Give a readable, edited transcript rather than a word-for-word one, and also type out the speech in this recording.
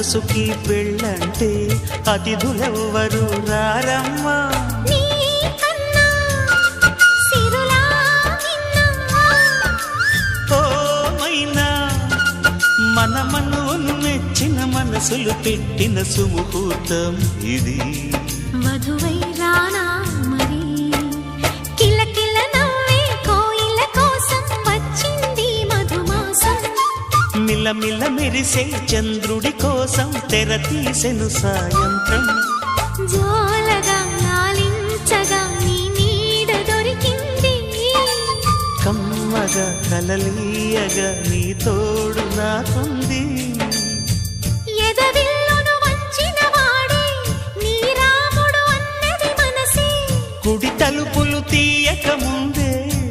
మనసుకి పెళ్ళంటే అతిథులెవ్వరు రారమ్మా. మన మనవును మెచ్చిన మనసులు పెట్టిన సుముహూర్తం ఇది. వధువై రానా మరి కిలకిల నవ్వే కోయిల కోసం వచ్చింది మధుమాసం. మిలమిల మెరిసే చంద్రుడి కోసం తెర తీసెను సాయంత్రం. జోలగా లాలించగా నీ నీడ దొరికింది. కమ్మగా కలలీయగా నీ తోడు నాకుంది. ఎదవిల్లును వంచిన వాడే నీ రాముడు అన్నది మనసే. కుడి తలుపులు తీయక ముందే